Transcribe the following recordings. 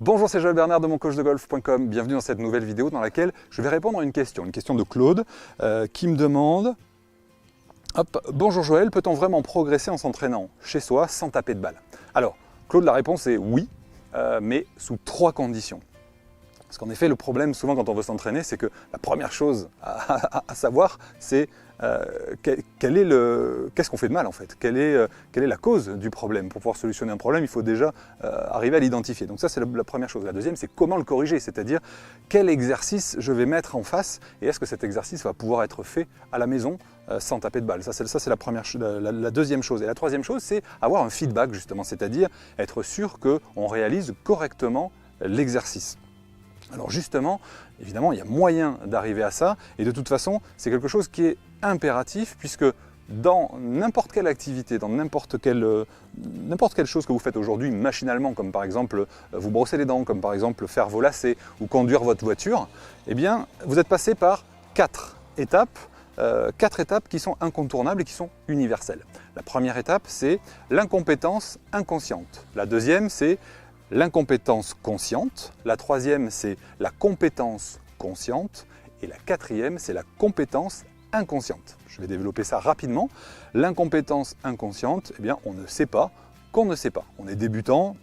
Bonjour, c'est Joël Bernard de moncoachdegolf.com. Bienvenue dans cette nouvelle vidéo dans laquelle je vais répondre à une question de Claude qui me demande bonjour Joël, peut-on vraiment progresser en s'entraînant chez soi sans taper de balle? Alors, Claude, la réponse est oui, mais sous 3 conditions. Parce qu'en effet, le problème souvent quand on veut s'entraîner, c'est que la première chose à savoir, c'est qu'est-ce qu'on fait de mal en fait, quelle est la cause du problème. Pour pouvoir solutionner un problème, il faut déjà arriver à l'identifier. Donc ça, c'est la première chose. La deuxième, c'est comment le corriger, c'est-à-dire quel exercice je vais mettre en face et est-ce que cet exercice va pouvoir être fait à la maison sans taper de balle. Ça, c'est la deuxième chose. Et la troisième chose, c'est avoir un feedback justement, c'est-à-dire être sûr qu'on réalise correctement l'exercice. Alors justement, évidemment, il y a moyen d'arriver à ça, et de toute façon, c'est quelque chose qui est impératif, puisque dans n'importe quelle activité, dans n'importe quelle chose que vous faites aujourd'hui machinalement, comme par exemple vous brosser les dents, comme par exemple faire vos lacets ou conduire votre voiture, eh bien, vous êtes passé par 4 étapes qui sont incontournables et qui sont universelles. La première étape, c'est l'incompétence inconsciente. La deuxième, c'est l'incompétence consciente. La troisième, c'est la compétence consciente. Et la quatrième, c'est la compétence inconsciente. Je vais développer ça rapidement. L'incompétence inconsciente, eh bien, on ne sait pas qu'on ne sait pas. On est débutant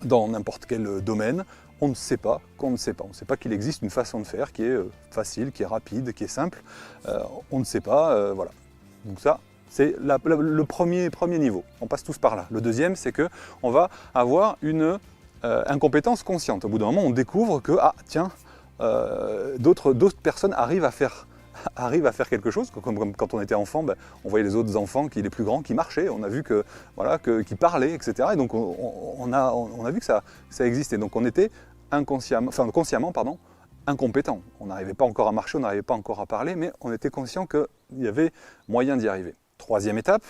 dans n'importe quel domaine. On ne sait pas qu'on ne sait pas. On ne sait pas qu'il existe une façon de faire qui est facile, qui est rapide, qui est simple. On ne sait pas, voilà. Donc ça, c'est le premier niveau. On passe tous par là. Le deuxième, c'est qu'on va avoir une incompétence consciente. Au bout d'un moment, on découvre que, d'autres personnes arrivent à faire quelque chose. Comme quand on était enfant, on voyait les autres enfants, les plus grands, qui marchaient. On a vu qu'ils parlaient, etc. Et donc, on a vu que ça existait. Donc, on était consciemment, incompétent. On n'arrivait pas encore à marcher, on n'arrivait pas encore à parler, mais on était conscient qu'il y avait moyen d'y arriver. Troisième étape,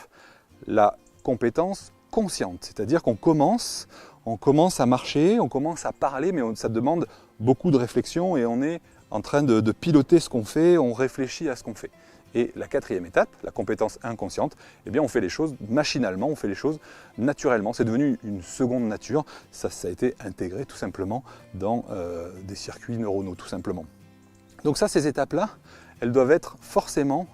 la compétence consciente, c'est-à-dire qu'on commence à marcher, on commence à parler, mais ça demande beaucoup de réflexion et on est en train de piloter ce qu'on fait, on réfléchit à ce qu'on fait. Et la quatrième étape, la compétence inconsciente, eh bien on fait les choses machinalement, on fait les choses naturellement. C'est devenu une seconde nature, ça a été intégré tout simplement dans des circuits neuronaux, tout simplement. Donc ça, ces étapes-là, elles doivent être forcément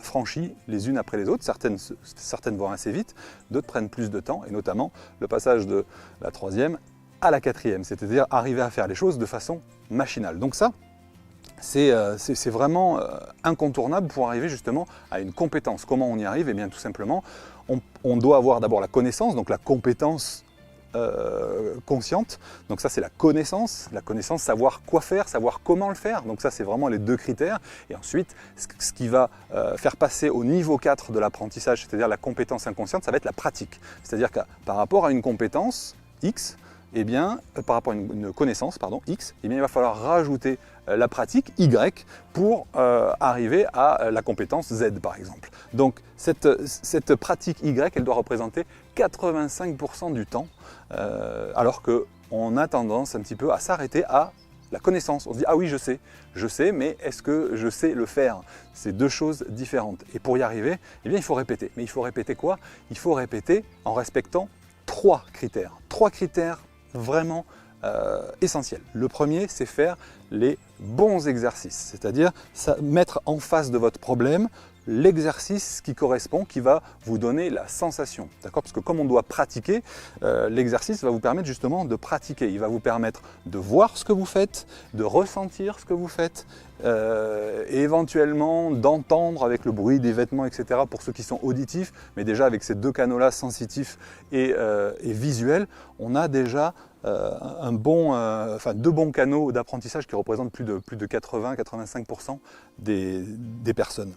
franchies les unes après les autres. Certaines vont assez vite, d'autres prennent plus de temps, et notamment le passage de la troisième à la quatrième, c'est-à-dire arriver à faire les choses de façon machinale. Donc ça, c'est vraiment incontournable pour arriver justement à une compétence. Comment on y arrive? Eh bien tout simplement, on doit avoir d'abord la connaissance, donc la compétence consciente. Donc ça, c'est la connaissance, savoir quoi faire, savoir comment le faire. Donc ça, c'est vraiment les 2 critères. Et ensuite, ce qui va faire passer au niveau 4 de l'apprentissage, c'est-à-dire la compétence inconsciente, ça va être la pratique. C'est-à-dire que par rapport à une compétence X, eh bien, par rapport à une connaissance, X, eh bien, il va falloir rajouter la pratique Y pour arriver à la compétence Z, par exemple. Donc, cette pratique Y, elle doit représenter 85% du temps, alors qu'on a tendance un petit peu à s'arrêter à la connaissance. On se dit, ah oui, je sais, mais est-ce que je sais le faire? C'est 2 choses différentes. Et pour y arriver, eh bien, il faut répéter. Mais il faut répéter quoi? Il faut répéter en respectant 3 critères. 3 critères vraiment essentiels. Le premier, c'est faire les bons exercices, c'est-à-dire mettre en face de votre problème l'exercice qui correspond, qui va vous donner la sensation. D'accord? Parce que comme on doit pratiquer, l'exercice va vous permettre justement de pratiquer. Il va vous permettre de voir ce que vous faites, de ressentir ce que vous faites, et éventuellement d'entendre avec le bruit des vêtements, etc. pour ceux qui sont auditifs. Mais déjà avec ces 2 canaux-là, sensitifs et visuels, on a déjà 2 bons canaux d'apprentissage qui représentent plus de 80-85% des personnes.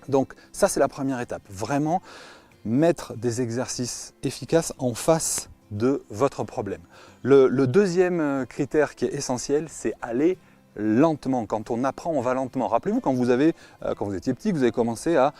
Donc ça, c'est la première étape, vraiment mettre des exercices efficaces en face de votre problème. Le deuxième critère qui est essentiel, c'est aller lentement. Quand on apprend, on va lentement. Rappelez-vous, quand vous étiez petit, vous avez commencé à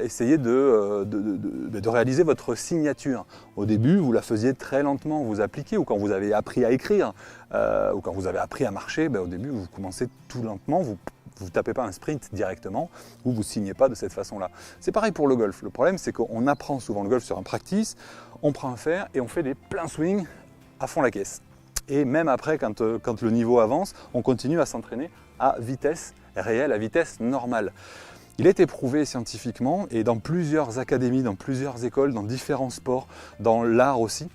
essayer de réaliser votre signature. Au début, vous la faisiez très lentement, vous appliquiez, ou quand vous avez appris à écrire, ou quand vous avez appris à marcher, au début, vous commencez tout lentement, vous ne tapez pas un sprint directement, ou vous ne signez pas de cette façon-là. C'est pareil pour le golf. Le problème, c'est qu'on apprend souvent le golf sur un practice, on prend un fer et on fait des pleins swings à fond la caisse. Et même après, quand le niveau avance, on continue à s'entraîner à vitesse réelle, à vitesse normale. Il a été prouvé scientifiquement et dans plusieurs académies, dans plusieurs écoles, dans différents sports, dans l'art aussi,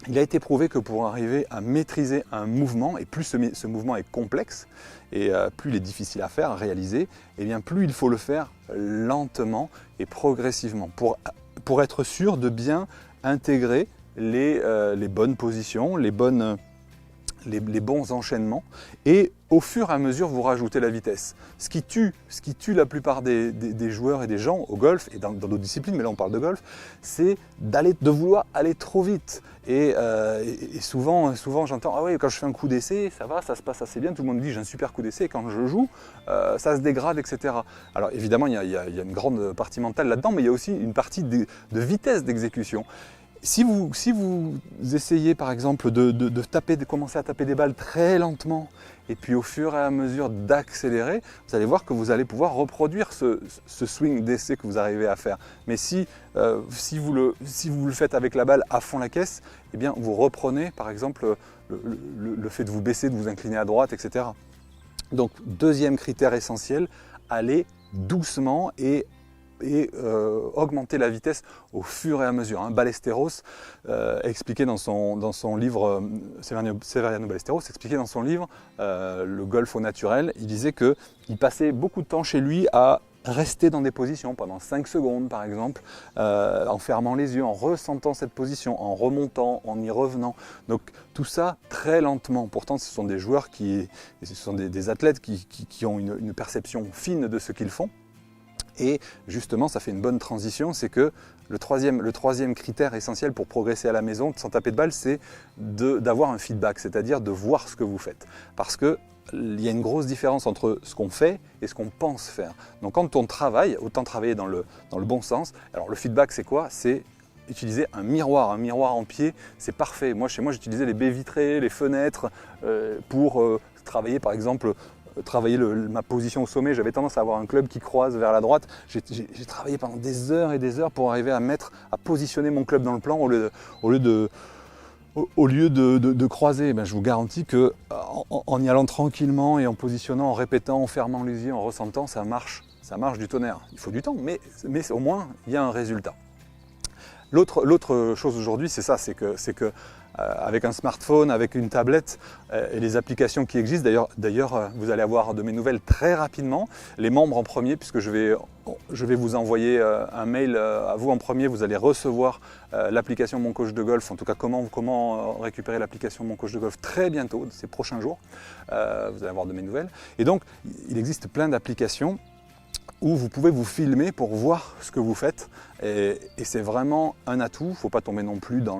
il a été prouvé que pour arriver à maîtriser un mouvement, et plus ce mouvement est complexe, et plus il est difficile à faire, à réaliser, et bien plus il faut le faire lentement et progressivement pour être sûr de bien intégrer les bonnes positions, les bons enchaînements, et au fur et à mesure vous rajoutez la vitesse. Ce qui tue la plupart des joueurs et des gens au golf et dans d'autres disciplines, mais là on parle de golf, c'est de vouloir aller trop vite. Et souvent j'entends « Ah oui, quand je fais un coup d'essai, ça va, ça se passe assez bien, tout le monde dit j'ai un super coup d'essai, et quand je joue, ça se dégrade, etc. » Alors évidemment, il y a une grande partie mentale là-dedans, mais il y a aussi une partie de vitesse d'exécution. Si vous essayez par exemple de commencer à taper des balles très lentement et puis au fur et à mesure d'accélérer, vous allez voir que vous allez pouvoir reproduire ce swing d'essai que vous arrivez à faire. Mais si vous le faites avec la balle à fond la caisse, eh bien vous reprenez par exemple le fait de vous baisser, de vous incliner à droite, etc. Donc deuxième critère essentiel, allez doucement et augmenter la vitesse au fur et à mesure. Ballesteros expliquait dans son livre, Severiano Ballesteros expliquait dans son livre Le golf au naturel, il disait qu'il passait beaucoup de temps chez lui à rester dans des positions pendant 5 secondes par exemple, en fermant les yeux, en ressentant cette position, en remontant, en y revenant. Donc tout ça très lentement. Pourtant ce sont des joueurs ce sont des athlètes qui ont une perception fine de ce qu'ils font. Et justement, ça fait une bonne transition, c'est que le troisième critère essentiel pour progresser à la maison, sans taper de balle, c'est d'avoir un feedback, c'est-à-dire de voir ce que vous faites. Parce qu'il y a une grosse différence entre ce qu'on fait et ce qu'on pense faire. Donc quand on travaille, autant travailler dans le bon sens. Alors le feedback, c'est quoi? C'est utiliser un miroir en pied, c'est parfait. Moi, chez moi, j'utilisais les baies vitrées, les fenêtres pour travailler par exemple ma position au sommet. J'avais tendance à avoir un club qui croise vers la droite. J'ai travaillé pendant des heures et des heures pour arriver à positionner mon club dans le plan au lieu de croiser. Je vous garantis qu'en y allant tranquillement et en positionnant, en répétant, en fermant les yeux, en ressentant, ça marche du tonnerre. Il faut du temps, mais au moins il y a un résultat. L'autre chose aujourd'hui, c'est ça, c'est que avec un smartphone, avec une tablette et les applications qui existent, d'ailleurs vous allez avoir de mes nouvelles très rapidement, les membres en premier, puisque je vais vous envoyer un mail à vous en premier, vous allez recevoir l'application Mon Coach de Golf, en tout cas comment récupérer l'application Mon Coach de Golf très bientôt, ces prochains jours, vous allez avoir de mes nouvelles. Et donc il existe plein d'applications où vous pouvez vous filmer pour voir ce que vous faites, et c'est vraiment un atout. Il ne faut pas tomber non plus dans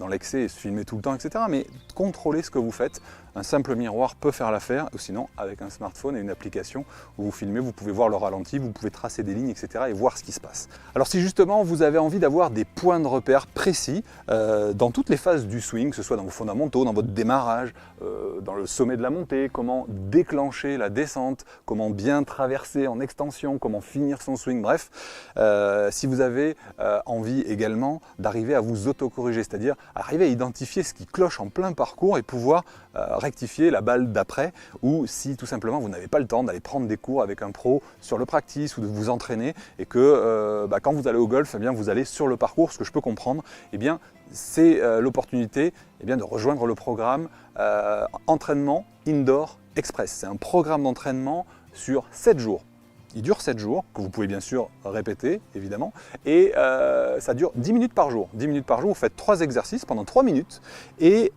l'excès et se filmer tout le temps, etc. Mais contrôlez ce que vous faites. Un simple miroir peut faire l'affaire, ou sinon avec un smartphone et une application où vous filmez, vous pouvez voir le ralenti, vous pouvez tracer des lignes, etc. et voir ce qui se passe. Alors si justement vous avez envie d'avoir des points de repère précis dans toutes les phases du swing, que ce soit dans vos fondamentaux, dans votre démarrage, dans le sommet de la montée, comment déclencher la descente, comment bien traverser en extension, comment finir son swing, bref, si vous avez envie également d'arriver à vous autocorriger, c'est-à-dire arriver à identifier ce qui cloche en plein parcours et pouvoir rectifier la balle d'après, ou si tout simplement vous n'avez pas le temps d'aller prendre des cours avec un pro sur le practice ou de vous entraîner, et que quand vous allez au golf, eh bien, vous allez sur le parcours, ce que je peux comprendre, eh bien, c'est l'opportunité de rejoindre le programme Entraînement Indoor Express. C'est un programme d'entraînement sur 7 jours. Il dure 7 jours, que vous pouvez bien sûr répéter, évidemment, et ça dure 10 minutes par jour. 10 minutes par jour, vous faites 3 exercices pendant 3 minutes, et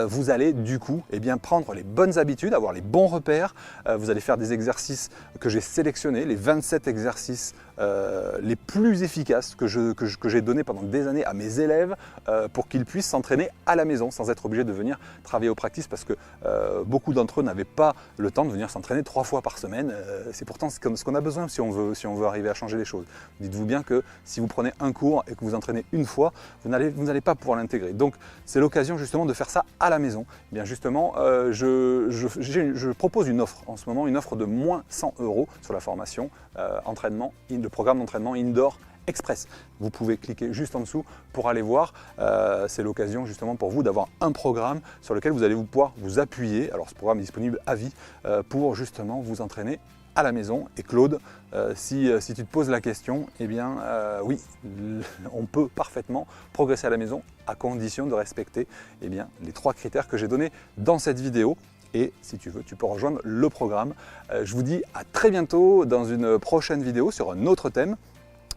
vous allez du coup prendre les bonnes habitudes, avoir les bons repères. Vous allez faire des exercices que j'ai sélectionnés, les 27 exercices les plus efficaces que j'ai donnés pendant des années à mes élèves pour qu'ils puissent s'entraîner à la maison sans être obligés de venir travailler au practice, parce que beaucoup d'entre eux n'avaient pas le temps de venir s'entraîner 3 fois par semaine. C'est pourtant ce qu'on a besoin si on veut arriver à changer les choses. Dites-vous bien que si vous prenez un cours et que vous entraînez une fois, vous n'allez pas pouvoir l'intégrer. Donc c'est l'occasion justement de faire ça à la maison. Eh bien justement, je propose une offre en ce moment, une offre de moins 100 € sur la formation entraînement, le programme d'entraînement Indoor express. Vous pouvez cliquer juste en dessous pour aller voir. C'est l'occasion justement pour vous d'avoir un programme sur lequel vous allez pouvoir vous appuyer. Alors ce programme est disponible à vie pour justement vous entraîner à la maison. Et Claude, si tu te poses la question, eh bien oui, on peut parfaitement progresser à la maison à condition de respecter eh bien, les 3 critères que j'ai donnés dans cette vidéo. Et si tu veux, tu peux rejoindre le programme. Je vous dis à très bientôt dans une prochaine vidéo sur un autre thème.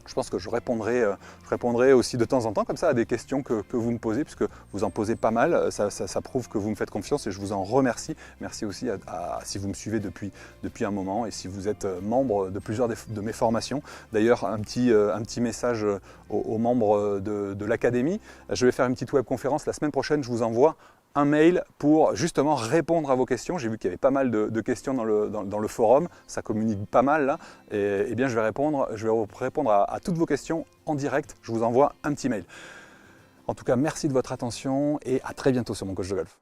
Je pense que je répondrai aussi de temps en temps comme ça à des questions que vous me posez, puisque vous en posez pas mal. Ça prouve que vous me faites confiance et je vous en remercie. Merci aussi si vous me suivez depuis un moment et si vous êtes membre de plusieurs de mes formations. D'ailleurs, un petit message aux membres de l'académie. Je vais faire une petite webconférence la semaine prochaine. Je vous envoie un mail pour justement répondre à vos questions. J'ai vu qu'il y avait pas mal de questions dans le forum, ça communique pas mal là, et bien je vais répondre à toutes vos questions en direct. Je vous envoie un petit mail. En tout cas, merci de votre attention et à très bientôt sur mon coach de golf.